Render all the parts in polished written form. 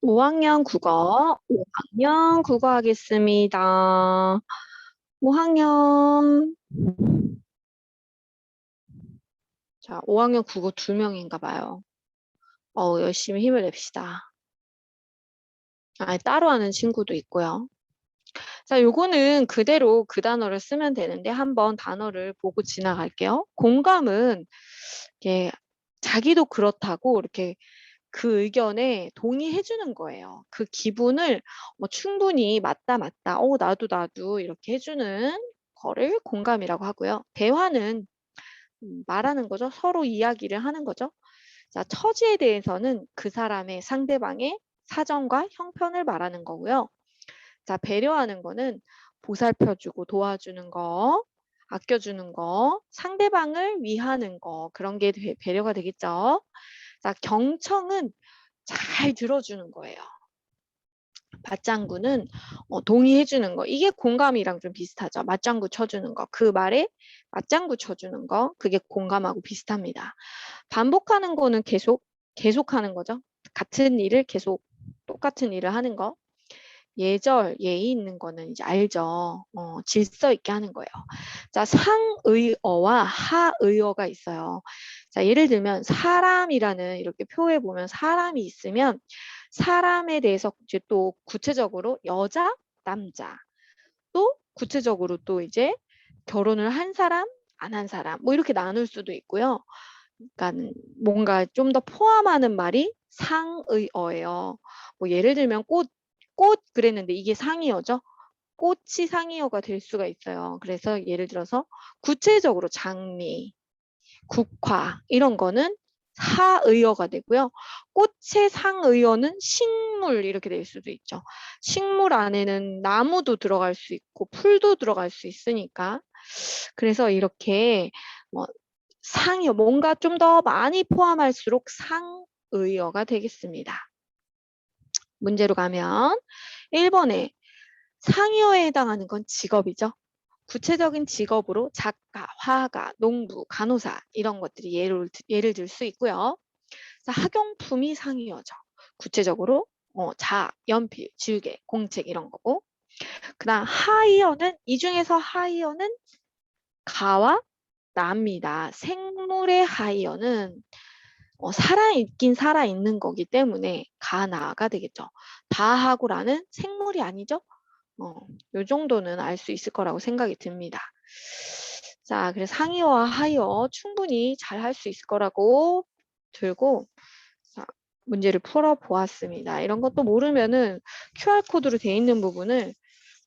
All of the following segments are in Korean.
5학년 국어, 5학년 국어 하겠습니다. 5학년, 자, 5학년 국어 2명인가 봐요. 열심히 힘을 냅시다. 따로 하는 친구도 있고요. 자, 요거는 그대로 그 단어를 쓰면 되는데 한번 단어를 보고 지나갈게요. 공감은 이렇게 자기도 그렇다고 이렇게 그 의견에 동의해 주는 거예요. 그 기분을 충분히 맞다, 맞다. 나도 이렇게 해주는 거를 공감이라고 하고요. 대화는 말하는 거죠. 서로 이야기를 하는 거죠. 자, 처지에 대해서는 그 사람의 상대방의 사정과 형편을 말하는 거고요. 자, 배려하는 거는 보살펴주고 도와주는 거, 아껴주는 거, 상대방을 위하는 거, 그런 게 배려가 되겠죠. 자, 경청은 잘 들어주는 거예요. 맞장구는 동의해주는 거. 이게 공감이랑 좀 비슷하죠. 맞장구 쳐주는 거. 그 말에 맞장구 쳐주는 거. 그게 공감하고 비슷합니다. 반복하는 거는 계속하는 거죠. 같은 일을 계속 똑같은 일을 하는 거. 예절, 예의 있는 거는 이제 알죠. 질서 있게 하는 거예요. 자, 상의어와 하의어가 있어요. 자, 예를 들면 사람이라는 이렇게 표에 보면 사람이 있으면 사람에 대해서 이제 또 구체적으로 여자, 남자, 또 구체적으로 또 이제 결혼을 한 사람, 안 한 사람, 뭐 이렇게 나눌 수도 있고요. 그러니까 뭔가 좀 더 포함하는 말이 상의어예요. 뭐 예를 들면 꽃 그랬는데 이게 상의어죠. 꽃이 상의어가 될 수가 있어요. 그래서 예를 들어서 구체적으로 장미, 국화 이런 거는 하의어가 되고요. 꽃의 상의어는 식물 이렇게 될 수도 있죠. 식물 안에는 나무도 들어갈 수 있고 풀도 들어갈 수 있으니까 그래서 이렇게 뭐 상의어 뭔가 좀 더 많이 포함할수록 상의어가 되겠습니다. 문제로 가면 1번에 상의어에 해당하는 건 직업이죠. 구체적인 직업으로 작가, 화가, 농부, 간호사 이런 것들이 예를 들 수 있고요. 자, 학용품이 상의어죠. 구체적으로 연필, 지우개, 공책 이런 거고. 그다음 하이어는 이 중에서 하이어는 가와 나입니다. 생물의 하이어는 살아있긴 살아있는 거기 때문에 가나가 되겠죠. 다하고 라는 생물이 아니죠. 요 정도는 알 수 있을 거라고 생각이 듭니다. 자, 그래서 상의어와 하의어 충분히 잘 할 수 있을 거라고 들고 자, 문제를 풀어 보았습니다. 이런 것도 모르면은 QR코드로 되어 있는 부분을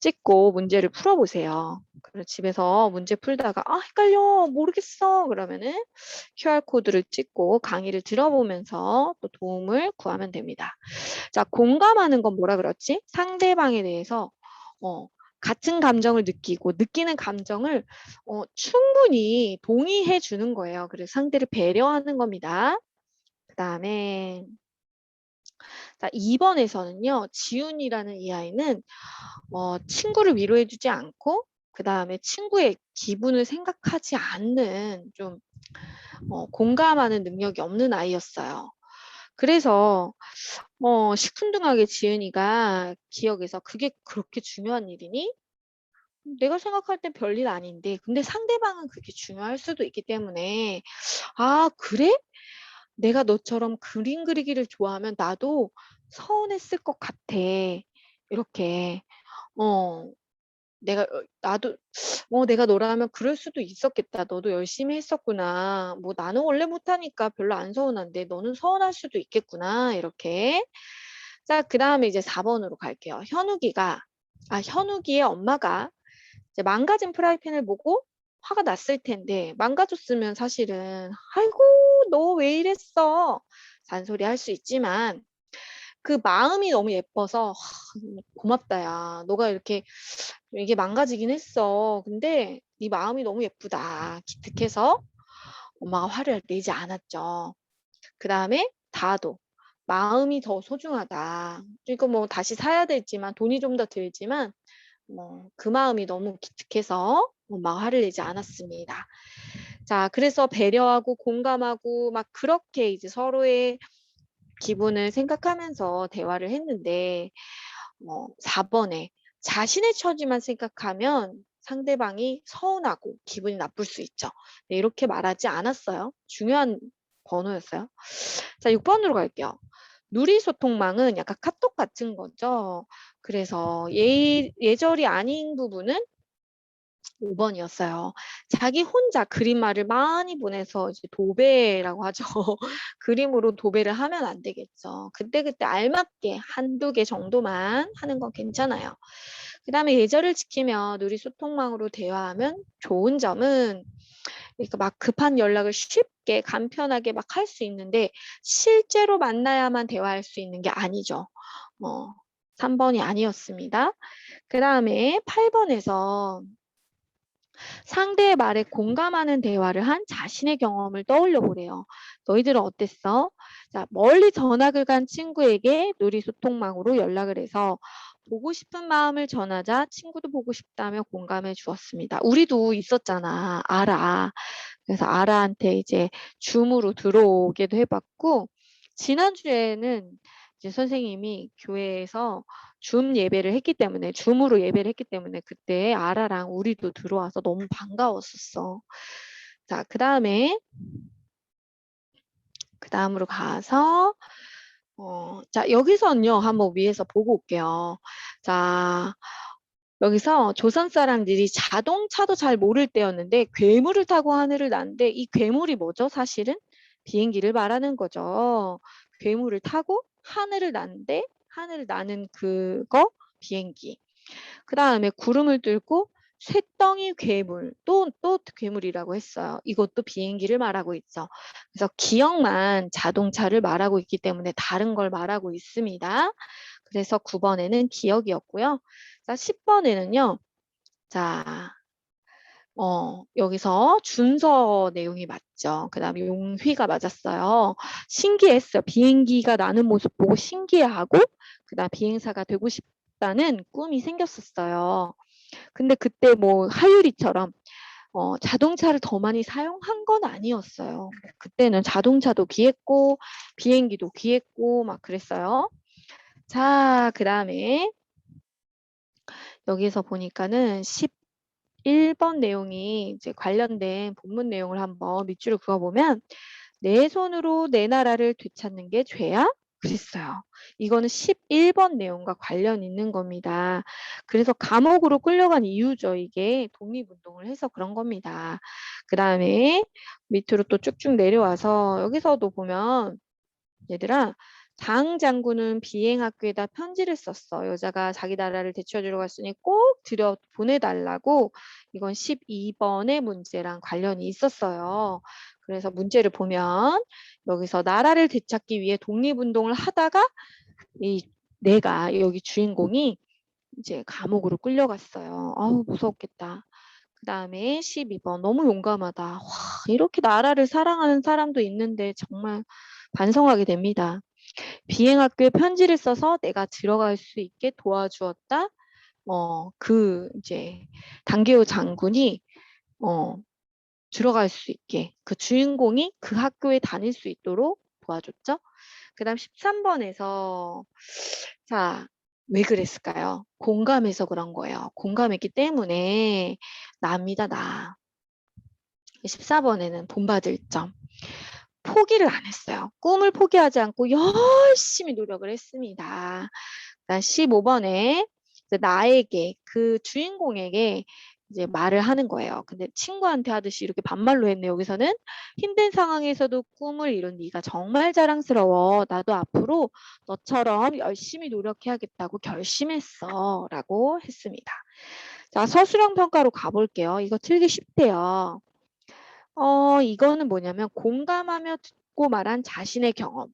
찍고 문제를 풀어보세요. 그리고 집에서 문제 풀다가 헷갈려 모르겠어 그러면은 QR코드를 찍고 강의를 들어보면서 또 도움을 구하면 됩니다. 자, 공감하는 건 뭐라 그랬지? 상대방에 대해서 같은 감정을 느끼고 느끼는 감정을 충분히 동의해 주는 거예요. 그래서 상대를 배려하는 겁니다. 그 다음에 자, 2번에서는요. 지훈이라는 이 아이는 친구를 위로해 주지 않고 그 다음에 친구의 기분을 생각하지 않는 좀 공감하는 능력이 없는 아이였어요. 그래서 시큰둥하게 지은이가 기억에서 그게 그렇게 중요한 일이니? 내가 생각할 땐 별일 아닌데 근데 상대방은 그게 중요할 수도 있기 때문에 그래? 내가 너처럼 그림 그리기를 좋아하면 나도 서운했을 것 같아. 이렇게 어 내가 너라면 그럴 수도 있었겠다. 너도 열심히 했었구나. 뭐 나는 원래 못하니까 별로 안 서운한데 너는 서운할 수도 있겠구나. 이렇게. 자, 그 다음에 이제 4번으로 갈게요. 현욱이의 엄마가 이제 망가진 프라이팬을 보고 화가 났을 텐데 망가졌으면 사실은 아이고 너 왜 이랬어 잔소리 할 수 있지만 그 마음이 너무 예뻐서 고맙다 야 너가 이렇게 이게 망가지긴 했어 근데 네 마음이 너무 예쁘다 기특해서 엄마가 화를 내지 않았죠. 그 다음에 다도 마음이 더 소중하다. 이거 뭐 다시 사야 되지만 돈이 좀 더 들지만 그 마음이 너무 기특해서 막 화를 내지 않았습니다. 자, 그래서 배려하고 공감하고 막 그렇게 이제 서로의 기분을 생각하면서 대화를 했는데 4번에 자신의 처지만 생각하면 상대방이 서운하고 기분이 나쁠 수 있죠. 네, 이렇게 말하지 않았어요. 중요한 번호였어요. 자, 6번으로 갈게요. 누리소통망은 약간 카톡 같은 거죠. 그래서 예절이 아닌 부분은 5번이었어요. 자기 혼자 그림말을 많이 보내서 이제 도배라고 하죠. 그림으로 도배를 하면 안 되겠죠. 그때그때 알맞게 한두 개 정도만 하는 건 괜찮아요. 그 다음에 예절을 지키며 누리소통망으로 대화하면 좋은 점은 그러니까 막 급한 연락을 쉽게 간편하게 막 할 수 있는데 실제로 만나야만 대화할 수 있는 게 아니죠. 3번이 아니었습니다. 그 다음에 8번에서 상대의 말에 공감하는 대화를 한 자신의 경험을 떠올려 보래요. 너희들은 어땠어? 자, 멀리 전학을 간 친구에게 누리소통망으로 연락을 해서 보고 싶은 마음을 전하자 친구도 보고 싶다며 공감해 주었습니다. 우리도 있었잖아. 알아. 그래서 아라한테 이제 줌으로 들어오게도 해봤고, 지난주에는 이제 선생님이 교회에서 줌으로 예배를 했기 때문에 그때 아라랑 우리도 들어와서 너무 반가웠었어. 자, 그 다음으로 가서, 자, 여기서는요, 한번 위에서 보고 올게요. 자, 여기서 조선 사람들이 자동차도 잘 모를 때였는데 괴물을 타고 하늘을 나는데 이 괴물이 뭐죠? 사실은 비행기를 말하는 거죠. 괴물을 타고 하늘을 나는데 하늘을 나는 그거 비행기. 그 다음에 구름을 뚫고 쇳덩이 괴물, 또 괴물이라고 했어요. 이것도 비행기를 말하고 있죠. 그래서 기억만 자동차를 말하고 있기 때문에 다른 걸 말하고 있습니다. 그래서 9번에는 기억이었고요. 자, 10번에는요. 자, 여기서 준서 내용이 맞죠. 그 다음에 용휘가 맞았어요. 신기했어요. 비행기가 나는 모습 보고 신기해하고 그 다음 비행사가 되고 싶다는 꿈이 생겼었어요. 근데 그때 뭐 하유리처럼 자동차를 더 많이 사용한 건 아니었어요. 그때는 자동차도 귀했고 비행기도 귀했고 막 그랬어요. 자, 그 다음에 여기서 보니까는 11번 내용이 이제 관련된 본문 내용을 한번 밑줄을 그어보면 내 손으로 내 나라를 되찾는 게 죄야? 그랬어요. 이거는 11번 내용과 관련 있는 겁니다. 그래서 감옥으로 끌려간 이유죠. 이게 독립운동을 해서 그런 겁니다. 그 다음에 밑으로 또 쭉쭉 내려와서 여기서도 보면 얘들아 장 장군은 비행학교에다 편지를 썼어. 여자가 자기 나라를 되찾으러 갔으니 꼭 들여 보내달라고. 이건 12번의 문제랑 관련이 있었어요. 그래서 문제를 보면 여기서 나라를 되찾기 위해 독립운동을 하다가 이 내가 여기 주인공이 이제 감옥으로 끌려갔어요. 아우 무섭겠다. 그 다음에 12번 너무 용감하다. 와, 이렇게 나라를 사랑하는 사람도 있는데 정말 반성하게 됩니다. 비행학교에 편지를 써서 내가 들어갈 수 있게 도와주었다. 그 이제 단계호 장군이 들어갈 수 있게 그 주인공이 그 학교에 다닐 수 있도록 도와줬죠. 그다음 13번에서 자, 왜 그랬을까요? 공감해서 그런 거예요. 공감했기 때문에 납니다, 나. 14번에는 본받을 점. 포기를 안 했어요. 꿈을 포기하지 않고 열심히 노력을 했습니다. 15번에 나에게 그 주인공에게 이제 말을 하는 거예요. 근데 친구한테 하듯이 이렇게 반말로 했네. 여기서는 힘든 상황에서도 꿈을 이룬 네가 정말 자랑스러워. 나도 앞으로 너처럼 열심히 노력해야겠다고 결심했어. 라고 했습니다. 자, 서술형 평가로 가볼게요. 이거 틀기 쉽대요. 이거는 뭐냐면 공감하며 듣고 말한 자신의 경험.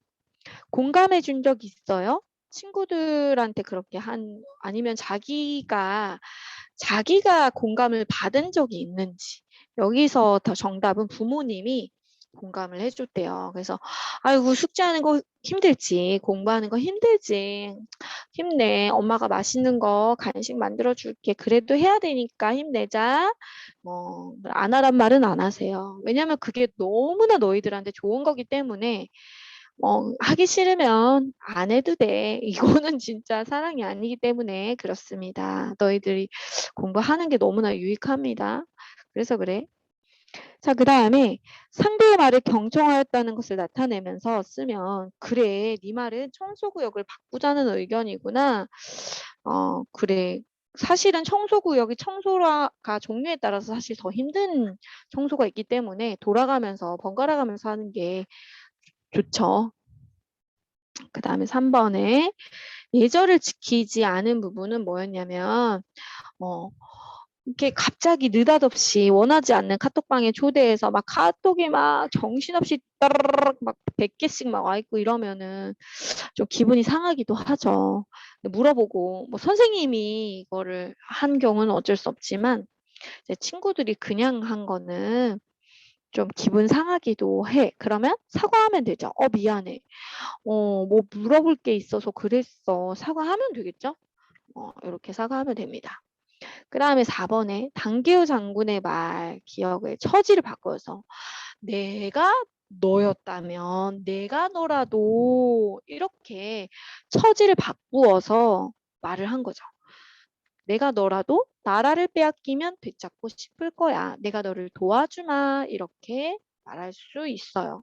공감해 준 적 있어요? 친구들한테 그렇게 아니면 자기가 공감을 받은 적이 있는지. 여기서 더 정답은 부모님이 공감을 해줬대요. 그래서 아이고 숙제하는 거 힘들지, 공부하는 거 힘들지, 힘내. 엄마가 맛있는 거 간식 만들어 줄게. 그래도 해야 되니까 힘내자. 안 하란 말은 안 하세요. 왜냐면 그게 너무나 너희들한테 좋은 거기 때문에 하기 싫으면 안 해도 돼. 이거는 진짜 사랑이 아니기 때문에 그렇습니다. 너희들이 공부하는 게 너무나 유익합니다. 그래서 그래. 자, 그 다음에 상대의 말을 경청하였다는 것을 나타내면서 쓰면 그래, 네 말은 청소구역을 바꾸자는 의견이구나. 그래. 사실은 청소구역이 청소가 종류에 따라서 사실 더 힘든 청소가 있기 때문에 돌아가면서 번갈아 가면서 하는 게 좋죠. 그 다음에 3번에 예절을 지키지 않은 부분은 뭐였냐면 이렇게 갑자기 느닷없이 원하지 않는 카톡방에 초대해서 막 카톡이 막 정신없이 따르르륵 막 100개씩 막 와 있고 이러면은 좀 기분이 상하기도 하죠. 물어보고 뭐 선생님이 이거를 한 경우는 어쩔 수 없지만 제 친구들이 그냥 한 거는 좀 기분 상하기도 해. 그러면 사과하면 되죠. 미안해. 뭐 물어볼 게 있어서 그랬어. 사과하면 되겠죠? 이렇게 사과하면 됩니다. 그 다음에 4번에 당기호 장군의 말 기억을 처지를 바꿔서 내가 너였다면 내가 너라도 이렇게 처지를 바꾸어서 말을 한 거죠. 내가 너라도 나라를 빼앗기면 되찾고 싶을 거야. 내가 너를 도와주마. 이렇게 말할 수 있어요.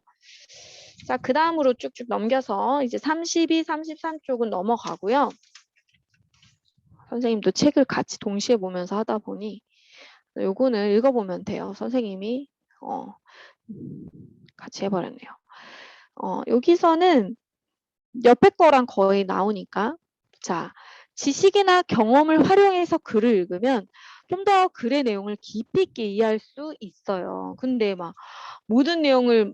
자, 그 다음으로 쭉쭉 넘겨서 이제 32, 33 쪽은 넘어가고요. 선생님도 책을 같이 동시에 보면서 하다 보니 요거는 읽어보면 돼요. 선생님이 같이 해버렸네요. 여기서는 옆에 거랑 거의 나오니까 자, 지식이나 경험을 활용해서 글을 읽으면 좀 더 글의 내용을 깊이 있게 이해할 수 있어요. 근데 막 모든 내용을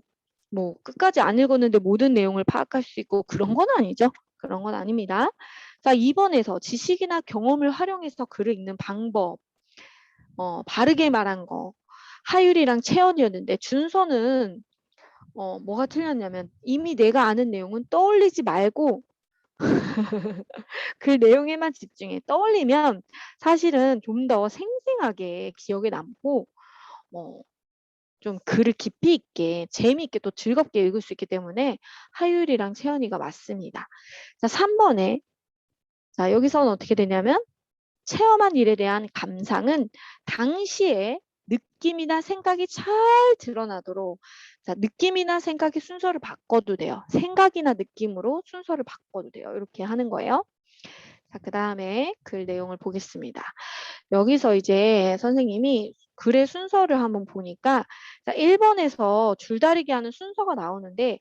뭐 끝까지 안 읽었는데 모든 내용을 파악할 수 있고 그런 건 아니죠. 그런 건 아닙니다. 자, 2번에서 지식이나 경험을 활용해서 글을 읽는 방법. 바르게 말한 거. 하율이랑 채연이었는데 준서는 뭐가 틀렸냐면 이미 내가 아는 내용은 떠올리지 말고 그 내용에만 집중해. 떠올리면 사실은 좀 더 생생하게 기억에 남고 좀 글을 깊이 있게 재미있게 또 즐겁게 읽을 수 있기 때문에 하율이랑 채연이가 맞습니다. 자, 3번에 자, 여기서는 어떻게 되냐면 체험한 일에 대한 감상은 당시에 느낌이나 생각이 잘 드러나도록 자, 느낌이나 생각의 순서를 바꿔도 돼요. 생각이나 느낌으로 순서를 바꿔도 돼요. 이렇게 하는 거예요. 자, 그 다음에 글 내용을 보겠습니다. 여기서 이제 선생님이 글의 순서를 한번 보니까 자, 1번에서 줄다리기 하는 순서가 나오는데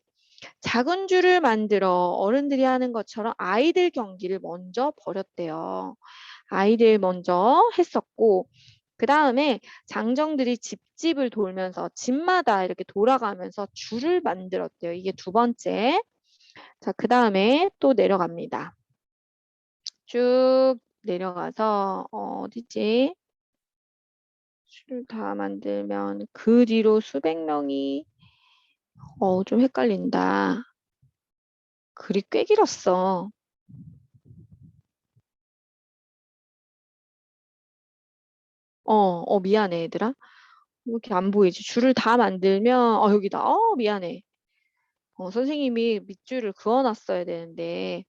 작은 줄을 만들어 어른들이 하는 것처럼 아이들 경기를 먼저 벌였대요. 아이들 먼저 했었고 그 다음에 장정들이 집집을 돌면서 집마다 이렇게 돌아가면서 줄을 만들었대요. 이게 두 번째. 자, 그 다음에 또 내려갑니다. 쭉 내려가서 어디지? 줄을 다 만들면 그 뒤로 수백 명이 좀 헷갈린다. 글이 꽤 길었어. 미안해 얘들아. 왜 이렇게 안 보이지? 줄을 다 만들면 여기다. 미안해. 선생님이 밑줄을 그어놨어야 되는데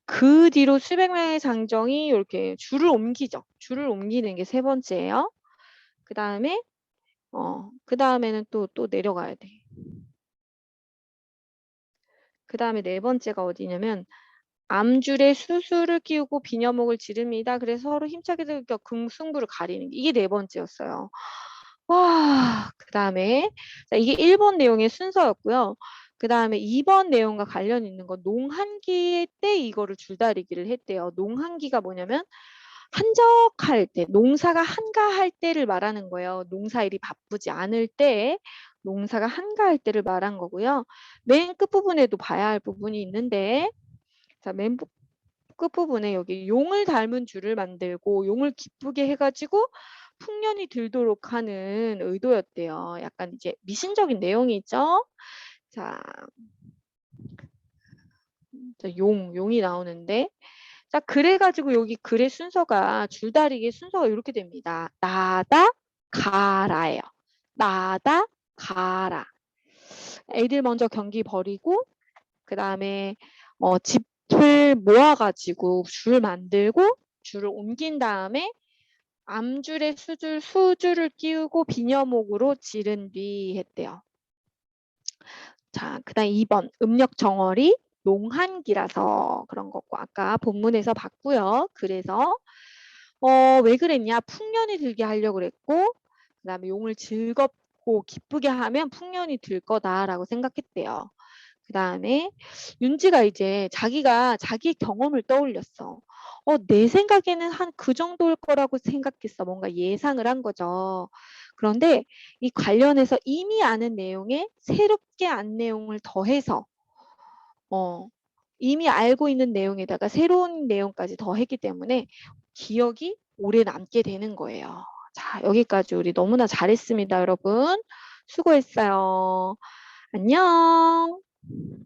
그 뒤로 수백 명의 장정이 이렇게 줄을 옮기죠. 줄을 옮기는 게 세 번째예요. 그 다음에 그 다음에는 또 내려가야 돼. 그 다음에 네 번째가 어디냐면 암줄에 수수를 끼우고 비녀목을 지릅니다. 그래서 서로 힘차게 승부를 가리는 게 이게 네 번째였어요. 와, 그 다음에 이게 1번 내용의 순서였고요. 그 다음에 2번 내용과 관련 있는 거 농한기 때 이거를 줄다리기를 했대요. 농한기가 뭐냐면 한적할 때, 농사가 한가할 때를 말하는 거예요. 농사일이 바쁘지 않을 때, 농사가 한가할 때를 말한 거고요. 맨 끝부분에도 봐야 할 부분이 있는데 자, 맨 끝부분에 여기 용을 닮은 줄을 만들고 용을 기쁘게 해가지고 풍년이 들도록 하는 의도였대요. 약간 이제 미신적인 내용이 있죠. 자, 용이 나오는데 자, 그래가지고 여기 글의 순서가 줄다리기 순서가 이렇게 됩니다. 나다 가라예요. 나다 가라. 애들 먼저 경기 벌이고 그 다음에 짚을 모아가지고 줄 만들고 줄을 옮긴 다음에 암줄에 수줄을 끼우고 비녀목으로 지른 뒤 했대요. 자, 그 다음 2번 음력 정월이 용한기라서 그런 거고 아까 본문에서 봤고요. 그래서 왜 그랬냐? 풍년이 들게 하려고 그랬고 그 다음에 용을 즐겁고 기쁘게 하면 풍년이 들 거다라고 생각했대요. 그 다음에 윤지가 이제 자기가 자기 경험을 떠올렸어. 내 생각에는 한 그 정도일 거라고 생각했어. 뭔가 예상을 한 거죠. 그런데 이 관련해서 이미 아는 내용에 새롭게 안 내용을 더해서 어, 이미 알고 있는 내용에다가 새로운 내용까지 더했기 때문에 기억이 오래 남게 되는 거예요. 자, 여기까지 우리 너무나 잘했습니다, 여러분. 수고했어요. 안녕.